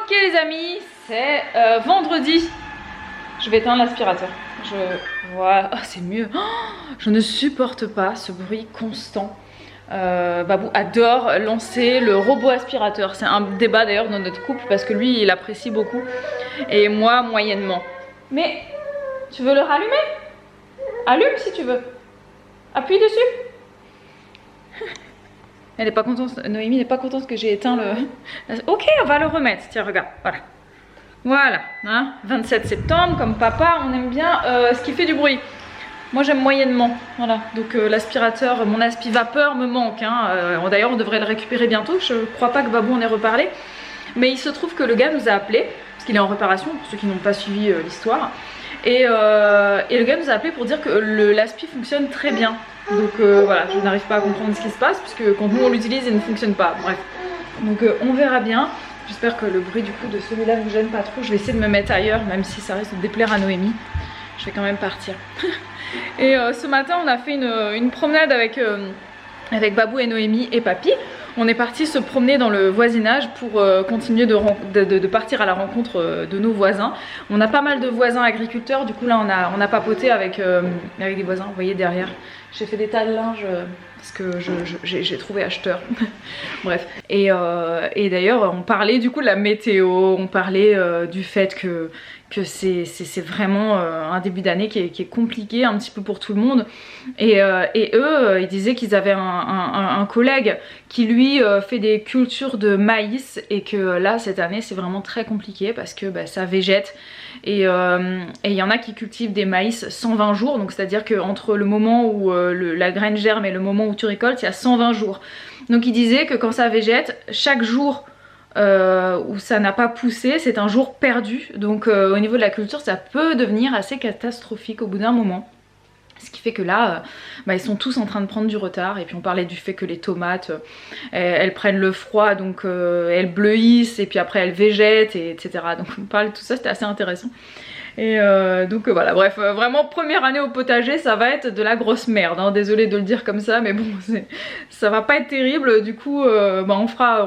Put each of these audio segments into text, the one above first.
Ok les amis, c'est vendredi. Je vais éteindre l'aspirateur. Voilà, oh, c'est mieux. Oh, je ne supporte pas ce bruit constant. Babou adore lancer le robot aspirateur. C'est un débat d'ailleurs dans notre couple parce que lui il apprécie beaucoup et moi moyennement. Mais tu veux le rallumer? Allume si tu veux. Appuie dessus. Elle n'est pas contente, Noémie n'est pas contente que j'ai éteint le... Ok, on va le remettre. Tiens, regarde, voilà. Voilà, hein, 27 septembre, comme papa, on aime bien ce qui fait du bruit. Moi j'aime moyennement, voilà. Donc l'aspirateur, mon aspi-vapeur me manque. Hein. D'ailleurs on devrait le récupérer bientôt, je crois pas que Babou en ait reparlé. Mais il se trouve que le gars nous a appelé, parce qu'il est en réparation, pour ceux qui n'ont pas suivi l'histoire. Et le gars nous a appelé pour dire que l'aspi fonctionne très bien. Donc voilà, je n'arrive pas à comprendre ce qui se passe, puisque quand nous on l'utilise, il ne fonctionne pas. Bref, donc on verra bien. J'espère que le bruit du coup de celui-là ne vous gêne pas trop. Je vais essayer de me mettre ailleurs, même si ça risque de déplaire à Noémie. Je vais quand même partir. Et ce matin, on a fait une promenade avec Babou et Noémie et Papy. On est parti se promener dans le voisinage pour continuer de partir à la rencontre de nos voisins. On a pas mal de voisins agriculteurs, du coup là on a papoté avec des voisins, vous voyez derrière. J'ai fait des tas de linge parce que j'ai trouvé acheteur. Bref. Et d'ailleurs on parlait du coup de la météo, on parlait du fait que c'est vraiment un début d'année qui est compliqué un petit peu pour tout le monde. Et eux, ils disaient qu'ils avaient un collègue qui lui fait des cultures de maïs et que là cette année c'est vraiment très compliqué parce que ça végète. Et il y en a qui cultivent des maïs 120 jours, donc c'est à dire qu'entre le moment où la graine germe et le moment où tu récoltes, il y a 120 jours. Donc il disait que quand ça végète, chaque jour où ça n'a pas poussé, c'est un jour perdu. Donc au niveau de la culture, ça peut devenir assez catastrophique au bout d'un moment. Ce qui fait que là, ils sont tous en train de prendre du retard. Et puis on parlait du fait que les tomates, elles prennent le froid, donc elles bleuissent, et puis après elles végètent, etc. Donc on parlait de tout ça, c'était assez intéressant. Et donc voilà, bref, vraiment première année au potager, ça va être de la grosse merde, hein. Désolée de le dire comme ça, mais bon, ça va pas être terrible. Du coup, on fera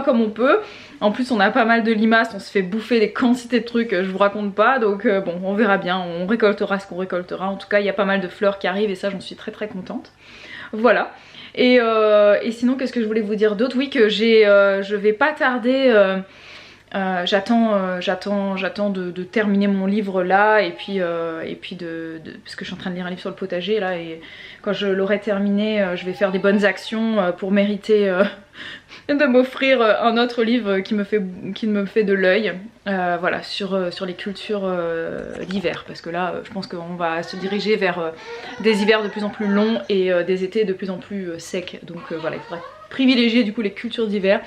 comme on peut. En plus on a pas mal de limaces, on se fait bouffer des quantités de trucs, je vous raconte pas. Donc bon, on verra bien, on récoltera ce qu'on récoltera. En tout cas il y a pas mal de fleurs qui arrivent et ça j'en suis très très contente. Voilà. Et sinon qu'est-ce que je voulais vous dire d'autre? Oui, que je vais pas tarder... j'attends de terminer mon livre là et puis parce que je suis en train de lire un livre sur le potager là, et quand je l'aurai terminé je vais faire des bonnes actions pour mériter de m'offrir un autre livre qui me fait de l'œil, voilà, sur les cultures d'hiver, parce que là je pense qu'on va se diriger vers des hivers de plus en plus longs et des étés de plus en plus secs, donc voilà, il faudrait privilégier du coup les cultures d'hiver.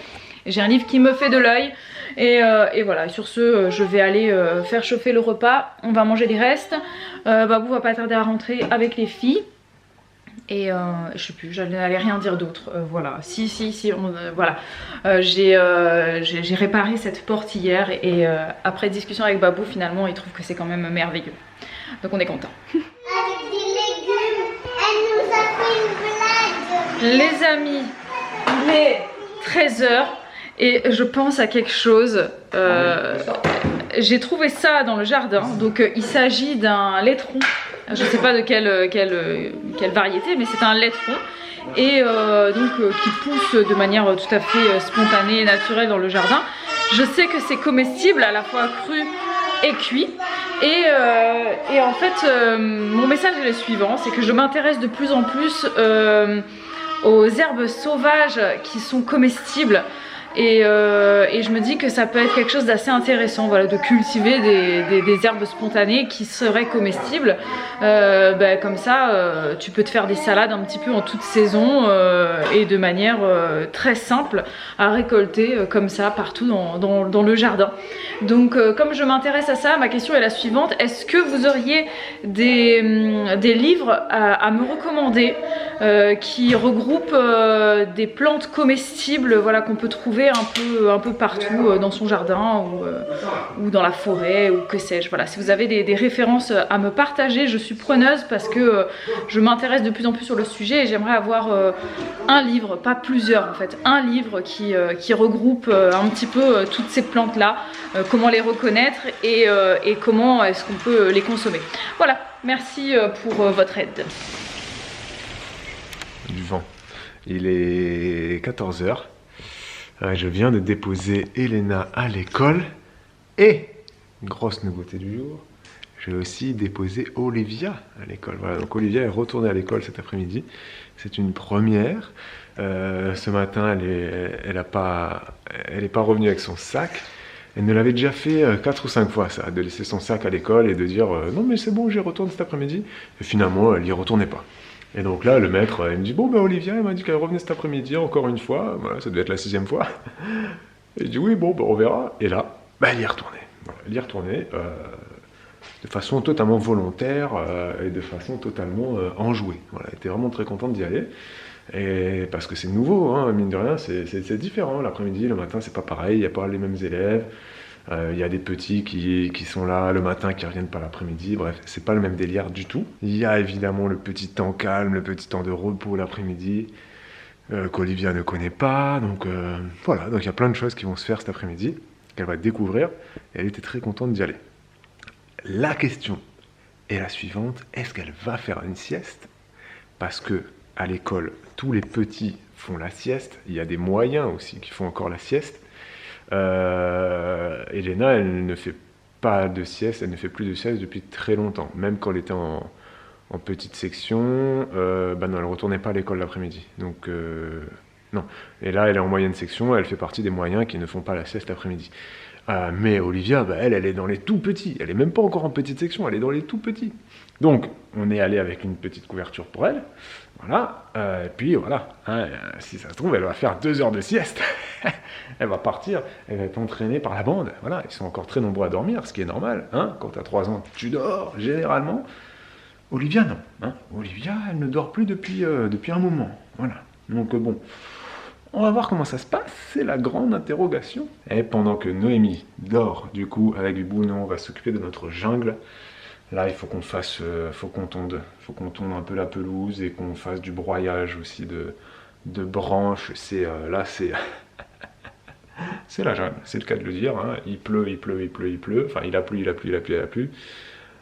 J'ai un livre qui me fait de l'œil et voilà, et sur ce je vais aller faire chauffer le repas, on va manger les restes. Babou va pas tarder à rentrer avec les filles et je sais plus, j'allais rien dire d'autre. Voilà, voilà, j'ai réparé cette porte hier et après discussion avec Babou, finalement il trouve que c'est quand même merveilleux, donc on est content. Avec des légumes, elle nous a fait une blague. Les amis, il est 13 h et je pense à quelque chose. J'ai trouvé ça dans le jardin. Donc il s'agit d'un laiteron. Je ne sais pas de quelle variété, mais c'est un laiteron. Et qui pousse de manière tout à fait spontanée et naturelle dans le jardin. Je sais que c'est comestible, à la fois cru et cuit. Et en fait, mon message est le suivant, c'est que je m'intéresse de plus en plus aux herbes sauvages qui sont comestibles. Et je me dis que ça peut être quelque chose d'assez intéressant, voilà, de cultiver des herbes spontanées qui seraient comestibles. Comme ça tu peux te faire des salades un petit peu en toute saison et de manière très simple à récolter comme ça partout dans le jardin. Donc comme je m'intéresse à ça, ma question est la suivante: est-ce que vous auriez des livres à me recommander qui regroupent des plantes comestibles, voilà, qu'on peut trouver trouver un peu partout dans son jardin ou dans la forêt ou que sais-je. Voilà, si vous avez des références à me partager, je suis preneuse parce que je m'intéresse de plus en plus sur le sujet et j'aimerais avoir un livre, pas plusieurs en fait, un livre qui regroupe un petit peu toutes ces plantes là, comment les reconnaître et comment est-ce qu'on peut les consommer. Voilà, merci pour votre aide. Du vent. Il est 14 h. Je viens de déposer Elena à l'école et, grosse nouveauté du jour, je vais aussi déposer Olivia à l'école. Voilà, donc Olivia est retournée à l'école cet après-midi. C'est une première. Ce matin, elle n'est pas revenue avec son sac. Elle ne l'avait déjà fait 4 ou 5 fois, ça, de laisser son sac à l'école et de dire non mais c'est bon, j'y retourne cet après-midi. Et finalement, elle n'y retournait pas. Et donc là, le maître, il me dit bon ben Olivia, elle m'a dit qu'elle revenait cet après-midi encore une fois. Voilà, ça devait être la 6e fois. Et je dis oui, bon, ben, on verra. Et là, ben, elle y est retournée. Voilà, elle y est retournée de façon totalement volontaire et de façon totalement enjouée. Voilà, elle était vraiment très contente d'y aller. Et parce que c'est nouveau, hein, mine de rien, c'est différent. L'après-midi, le matin, c'est pas pareil, il n'y a pas les mêmes élèves. Il y a des petits qui sont là le matin, qui ne reviennent pas l'après-midi. Bref, c'est pas le même délire du tout. Il y a évidemment le petit temps calme, le petit temps de repos l'après-midi, qu'Olivia ne connaît pas. Donc voilà, donc il y a plein de choses qui vont se faire cet après-midi, qu'elle va découvrir. Et elle était très contente d'y aller. La question est la suivante, est-ce qu'elle va faire une sieste? Parce que à l'école, tous les petits font la sieste. Il y a des moyens aussi qui font encore la sieste. Elena, elle ne fait pas de sieste, elle ne fait plus de sieste depuis très longtemps. Même quand elle était en petite section, non, elle ne retournait pas à l'école l'après-midi. Donc, non. Et là, elle est en moyenne section, elle fait partie des moyens qui ne font pas la sieste l'après-midi. Mais Olivia, elle est dans les tout petits. Elle est même pas encore en petite section, elle est dans les tout petits. Donc, on est allé avec une petite couverture pour elle. Voilà. Et puis, voilà. Hein, si ça se trouve, elle va faire 2 heures de sieste. Elle va partir, elle va être entraînée par la bande. Voilà. Ils sont encore très nombreux à dormir, ce qui est normal. Hein. Quand tu as 3 ans, tu dors, généralement. Olivia, non. Hein. Olivia, elle ne dort plus depuis un moment. Voilà. Donc, bon. On va voir comment ça se passe, c'est la grande interrogation. Et pendant que Noémie dort, du coup, avec du Bouillon, on va s'occuper de notre jungle. Là, il faut qu'on fasse, faut qu'on tonde un peu la pelouse et qu'on fasse du broyage aussi de branches. Là, c'est c'est la jungle, c'est le cas de le dire. Hein. Il pleut. Enfin, il a plu.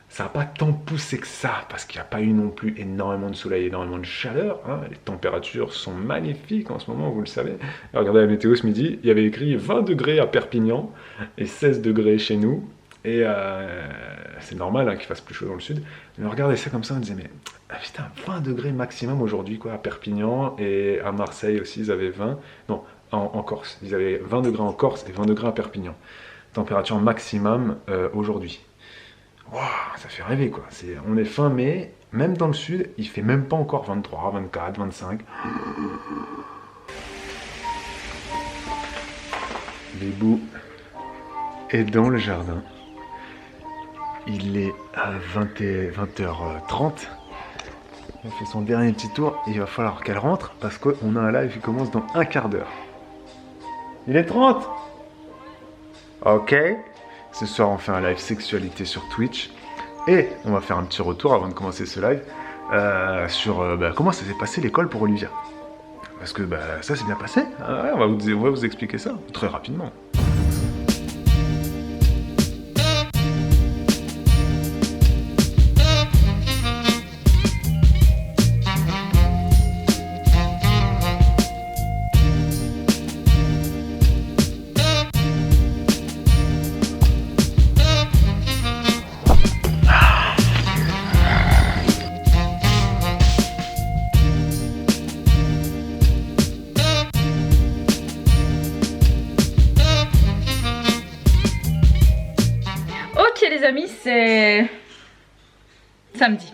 Ça n'a pas tant poussé que ça, parce qu'il n'y a pas eu non plus énormément de soleil, énormément de chaleur. Hein. Les températures sont magnifiques en ce moment, vous le savez. Et regardez la météo ce midi, il y avait écrit 20 degrés à Perpignan et 16 degrés chez nous. Et c'est normal hein, qu'il fasse plus chaud dans le sud. Mais regardez ça comme ça, on disait, mais putain, 20 degrés maximum aujourd'hui, quoi, à Perpignan. Et à Marseille aussi, ils avaient 20. Non, en Corse. Ils avaient 20 degrés en Corse et 20 degrés à Perpignan. Température maximum aujourd'hui. Wow, ça fait rêver quoi, on est fin mai, même dans le sud, il fait même pas encore 23, 24, 25. Bébou est dans le jardin. Il est à 20h30. Elle fait son dernier petit tour et il va falloir qu'elle rentre parce qu'on a un live qui commence dans un quart d'heure. Il est 30. Ok. Ce soir, on fait un live sexualité sur Twitch. Et on va faire un petit retour avant de commencer ce live sur comment ça s'est passé l'école pour Olivia. Parce que ça s'est bien passé. Ah ouais, on va vous expliquer ça très rapidement. Les amis, c'est samedi.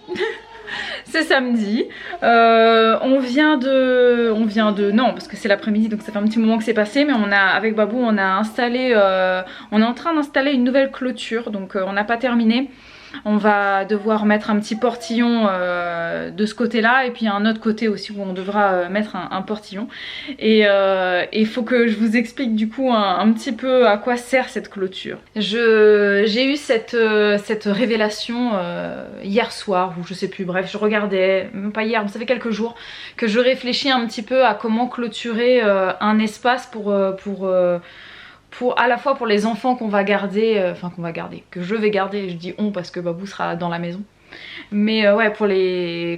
C'est samedi. On vient de non, parce que c'est l'après-midi, donc ça fait un petit moment que c'est passé, mais avec Babou, on est en train d'installer une nouvelle clôture, donc on n'a pas terminé. On va devoir mettre un petit portillon de ce côté-là et puis un autre côté aussi où on devra mettre un portillon. Et il faut que je vous explique du coup un petit peu à quoi sert cette clôture. J'ai eu cette révélation hier soir ou je sais plus, bref je regardais, même pas hier, ça fait quelques jours que je réfléchis un petit peu à comment clôturer un espace pour à la fois pour les enfants qu'on va garder, que je vais garder, je dis on parce que Babou sera dans la maison. Mais ouais, pour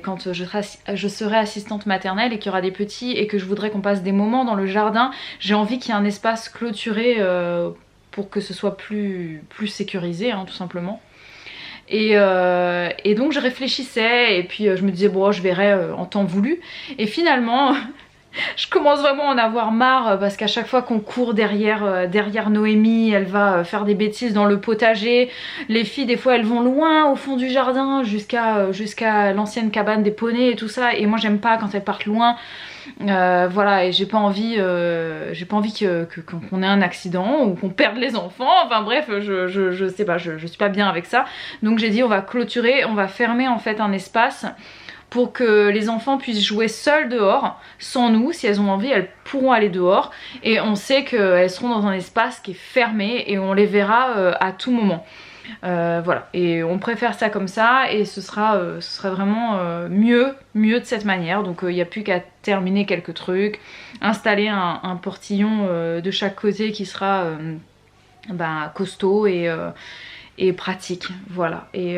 quand je serai assistante maternelle et qu'il y aura des petits et que je voudrais qu'on passe des moments dans le jardin, j'ai envie qu'il y ait un espace clôturé pour que ce soit plus sécurisé, hein, tout simplement. Et donc je réfléchissais et puis je me disais bon je verrai en temps voulu. Et finalement je commence vraiment à en avoir marre parce qu'à chaque fois qu'on court derrière Noémie, elle va faire des bêtises dans le potager. Les filles des fois elles vont loin au fond du jardin jusqu'à l'ancienne cabane des poneys et tout ça. Et moi j'aime pas quand elles partent loin. Voilà, et j'ai pas envie qu'on ait un accident ou qu'on perde les enfants. Enfin bref, je sais pas, je suis pas bien avec ça. Donc j'ai dit on va clôturer, on va fermer en fait un espace pour que les enfants puissent jouer seuls dehors, sans nous. Si elles ont envie, elles pourront aller dehors. Et on sait qu'elles seront dans un espace qui est fermé et on les verra à tout moment. Voilà, et on préfère ça comme ça et ce serait vraiment mieux de cette manière. Donc il n'y a plus qu'à terminer quelques trucs, installer un portillon de chaque côté qui sera costaud et pratique, voilà, et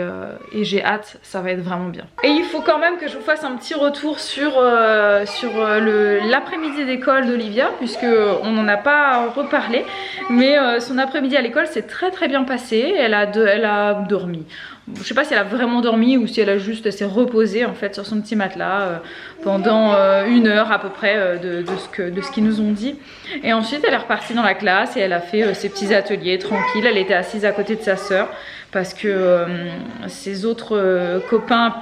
j'ai hâte, ça va être vraiment bien. Et il faut quand même que je vous fasse un petit retour sur l'après-midi d'école d'Olivia, puisque on n'en a pas reparlé, mais son après-midi à l'école s'est très bien passé. Elle a dormi. Je sais pas si elle a vraiment dormi ou si elle s'est reposée en fait sur son petit matelas pendant 1 heure à peu près de ce qu'ils nous ont dit. Et ensuite elle est repartie dans la classe et elle a fait ses petits ateliers tranquille. Elle était assise à côté de sa sœur parce que ses autres copains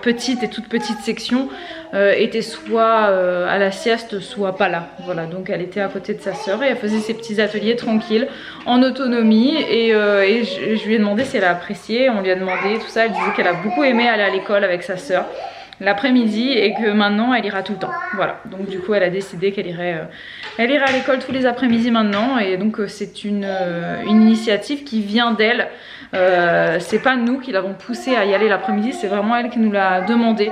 petites et toutes petites sections étaient soit à la sieste soit pas là. Voilà, donc elle était à côté de sa sœur et elle faisait ses petits ateliers tranquilles en autonomie et je lui ai demandé si elle a apprécié. On lui a demandé tout ça, elle disait qu'elle a beaucoup aimé aller à l'école avec sa sœur l'après-midi et que maintenant elle ira tout le temps. Voilà, donc du coup elle a décidé qu'elle irait à l'école tous les après-midi maintenant et donc c'est une initiative qui vient d'elle. C'est pas nous qui l'avons poussée à y aller l'après-midi, c'est vraiment elle qui nous l'a demandé.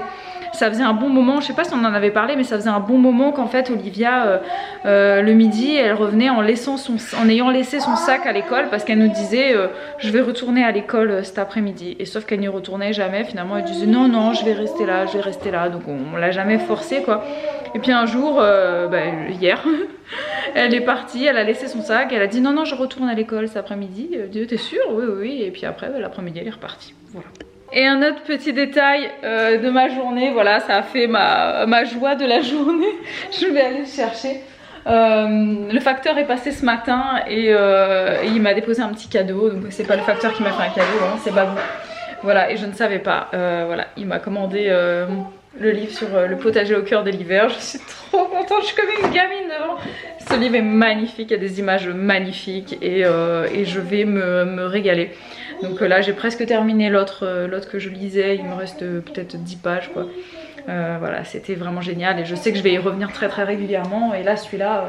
Ça faisait un bon moment, je sais pas si on en avait parlé, mais ça faisait un bon moment qu'en fait Olivia le midi elle revenait en ayant laissé son sac à l'école parce qu'elle nous disait je vais retourner à l'école cet après-midi. Et sauf qu'elle n'y retournait jamais, finalement elle disait non je vais rester là, donc on l'a jamais forcée quoi. Et puis un jour, hier, elle est partie, elle a laissé son sac, elle a dit non je retourne à l'école cet après-midi. Elle dit t'es sûre? Oui, et puis après l'après-midi elle est repartie, voilà. Et un autre petit détail de ma journée, voilà, ça a fait ma joie de la journée. Je vais aller le chercher. Le facteur est passé ce matin et il m'a déposé un petit cadeau. Donc c'est pas le facteur qui m'a fait un cadeau, hein, c'est Babou. Voilà, et je ne savais pas. Voilà, il m'a commandé le livre sur le potager au cœur de l'hiver. Je suis trop contente, je suis comme une gamine devant. Ce livre est magnifique, il y a des images magnifiques et je vais me régaler. Donc là j'ai presque terminé l'autre que je lisais, il me reste peut-être 10 pages quoi. Voilà, c'était vraiment génial et je sais que je vais y revenir très régulièrement. Et là celui-là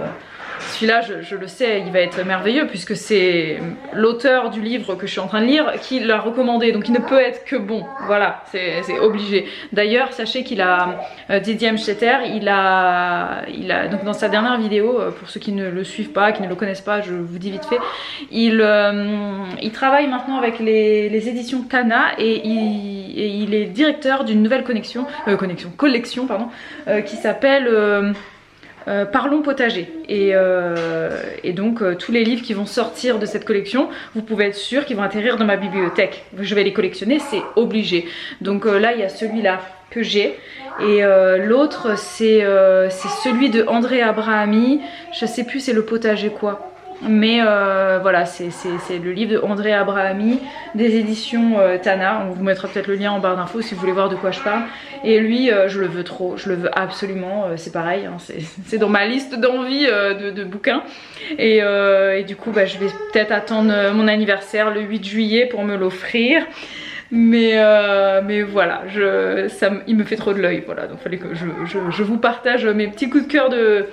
je le sais, il va être merveilleux puisque c'est l'auteur du livre que je suis en train de lire qui l'a recommandé, donc il ne peut être que bon, voilà, c'est obligé. D'ailleurs sachez qu'il a Didier Amstetter, il a donc dans sa dernière vidéo, pour ceux qui ne le suivent pas, qui ne le connaissent pas, je vous dis vite fait, il travaille maintenant avec les éditions Tana et il est directeur d'une nouvelle collection qui s'appelle Parlons potager et donc tous les livres qui vont sortir de cette collection, vous pouvez être sûr qu'ils vont atterrir dans ma bibliothèque. Je vais les collectionner, c'est obligé. Donc là il y a celui-là que j'ai et l'autre c'est celui de André Abrahami, je sais plus c'est le potager quoi. Mais voilà, c'est le livre de André Abrahami des éditions Tana. On vous mettra peut-être le lien en barre d'infos si vous voulez voir de quoi je parle. Et lui, je le veux trop, je le veux absolument. C'est pareil, hein, c'est dans ma liste d'envie de bouquins. Et du coup, je vais peut-être attendre mon anniversaire le 8 juillet pour me l'offrir. Mais voilà, il me fait trop de l'œil, voilà, donc fallait que je vous partage mes petits coups de cœur de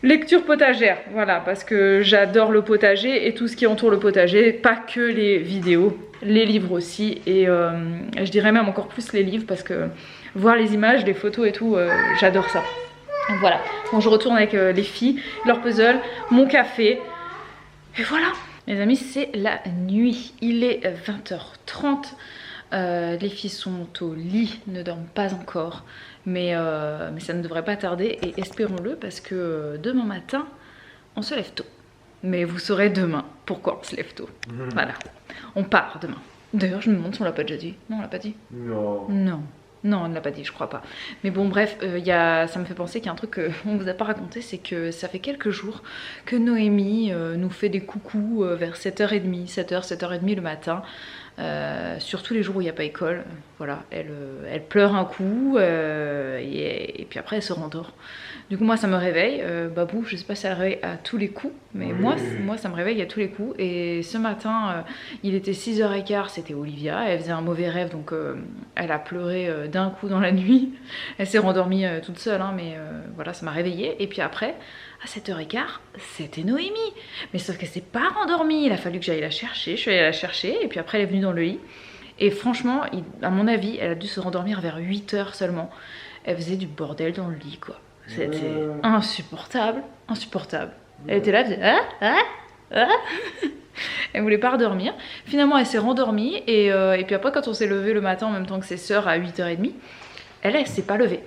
lecture potagère, voilà, parce que j'adore le potager et tout ce qui entoure le potager, pas que les vidéos, les livres aussi, et je dirais même encore plus les livres, parce que voir les images, les photos et tout, j'adore ça. Donc voilà, bon, je retourne avec les filles, leur puzzle, mon café, et voilà. Mes amis, c'est la nuit, il est 20h30, les filles sont au lit, ne dorment pas encore, mais ça ne devrait pas tarder, et espérons-le, parce que demain matin, on se lève tôt. Mais vous saurez demain pourquoi on se lève tôt. Voilà, on part demain. D'ailleurs, je me demande si on l'a pas déjà dit. Non, on l'a pas dit. Non. Non. Non, on ne l'a pas dit, je crois pas. Mais bon, bref, ça me fait penser qu'il y a un truc qu'on vous a pas raconté, c'est que ça fait quelques jours que Noémie nous fait des coucous vers 7h30, 7h30 le matin. Sur tous les jours où il n'y a pas école, voilà, elle pleure un coup et puis après elle se rendort. Du coup moi ça me réveille, Babou je sais pas si elle réveille à tous les coups, mais moi ça me réveille à tous les coups. Et ce matin il était 6h15, c'était Olivia, elle faisait un mauvais rêve, donc elle a pleuré d'un coup dans la nuit. Elle s'est rendormie toute seule, hein, mais voilà, ça m'a réveillée. Et puis après à 7h15 c'était Noémie, mais sauf qu'elle s'est pas rendormie, il a fallu que j'aille la chercher, je suis allée la chercher et puis après elle est venue dans le lit. Et franchement, à mon avis, elle a dû se rendormir vers 8h seulement. Elle faisait du bordel dans le lit, quoi. C'était insupportable, insupportable. Elle était là, elle faisait elle voulait pas redormir. Finalement, elle s'est rendormie et puis après, quand on s'est levé le matin en même temps que ses sœurs à 8h30, elle s'est pas levée.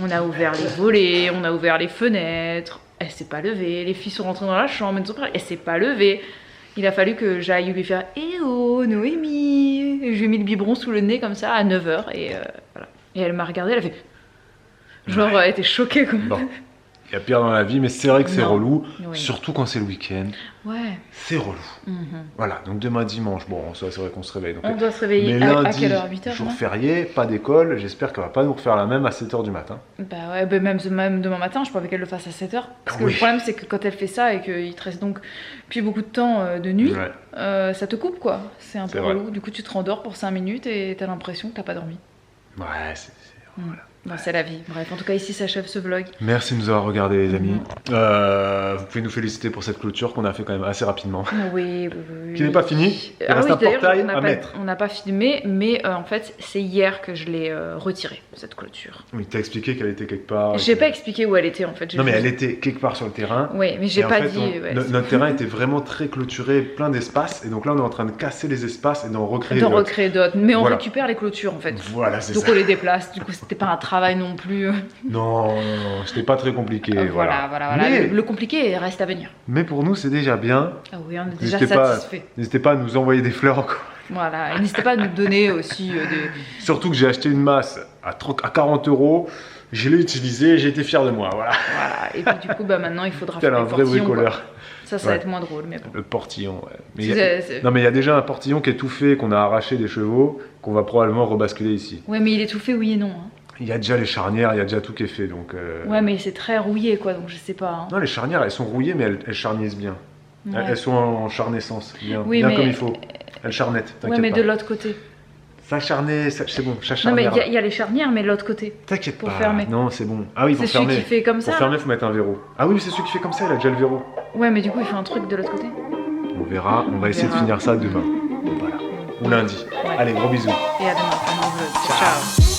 On a ouvert les volets, on a ouvert les fenêtres, elle s'est pas levée. Les filles sont rentrées dans la chambre, elle s'est pas levée. Il a fallu que j'aille lui faire « Eh oh, Noémie !» Je lui ai mis le biberon sous le nez comme ça à 9h et voilà. Et elle m'a regardée, elle a fait... Genre, elle était choquée quoi. Bon. Il y a pire dans la vie, mais c'est vrai que c'est relou, oui. Surtout quand c'est le week-end. Ouais. C'est relou. Voilà, donc demain dimanche, bon, c'est vrai qu'on se réveille. Donc, on doit se réveiller mais lundi, à quelle heure? 8h, jour férié, pas d'école, j'espère qu'elle va pas nous refaire la même à 7h du matin. Bah ouais, bah même demain matin, je pourrais qu'elle le fasse à 7h. Parce que le problème, c'est que quand elle fait ça et qu'il te reste donc plus beaucoup de temps de nuit, ça te coupe quoi. C'est un peu relou. Du coup, tu te rendors pour 5 minutes et t'as l'impression que t'as pas dormi. Ouais, voilà. Bon, c'est la vie. Bref, en tout cas, ici s'achève ce vlog. Merci de nous avoir regardé, les amis. Vous pouvez nous féliciter pour cette clôture qu'on a fait quand même assez rapidement. Oui. Qui n'est pas fini. Il reste un portail à mettre. On n'a pas filmé, mais en fait, c'est hier que je l'ai retirée, cette clôture. Oui, t'as expliqué qu'elle était quelque part. J'ai pas expliqué où elle était en fait. Non, mais elle était quelque part sur le terrain. Oui, mais j'ai pas dit. Notre terrain était vraiment très clôturé, plein d'espaces. Et donc là, on est en train de casser les espaces et d'en recréer d'autres. Mais on récupère les clôtures en fait. Voilà, c'est ça. Donc on les déplace. Du coup, c'était pas un travail non plus. Non, c'était pas très compliqué. Voilà. Mais... Le compliqué reste à venir. Mais pour nous, c'est déjà bien. Ah oui, on est déjà satisfait. N'hésitez pas à nous envoyer des fleurs encore. Voilà, et n'hésitez pas à nous donner aussi des... Surtout que j'ai acheté une masse à 40 €. Je l'ai utilisée et j'ai été fier de moi. Voilà. Et puis du coup, maintenant, il faudra faire un vrai bricoleur. Ça va être moins drôle, mais bon. Le portillon, Mais non, mais il y a déjà un portillon qui est tout fait, qu'on a arraché des chevaux, qu'on va probablement rebasculer ici. Ouais, mais il est tout fait, oui et non. Hein. Il y a déjà les charnières, il y a déjà tout qui est fait, donc... Ouais, mais c'est très rouillé, quoi, donc je sais pas. Hein. Non, les charnières, elles sont rouillées, mais elles charniesent bien. Ouais. Elles sont en charnaissance, bien mais... comme il faut. Elles charnettent, t'inquiète pas. Ouais, mais de l'autre côté. Ça charnait, c'est bon, ça charnière. Non, mais il y a les charnières, mais de l'autre côté. T'inquiète pas. Pour fermer. Non, c'est bon. Ah oui, pour fermer. C'est celui qui fait comme ça. Pour fermer, il faut mettre un verrou. Ah oui, c'est celui qui fait comme ça, il a déjà le verrou. Ouais, mais du coup, il fait un truc de l'autre côté. On verra, on va essayer de finir ça demain. Voilà. Ou lundi. Ouais. Allez, gros bisous. Et à demain. Ciao.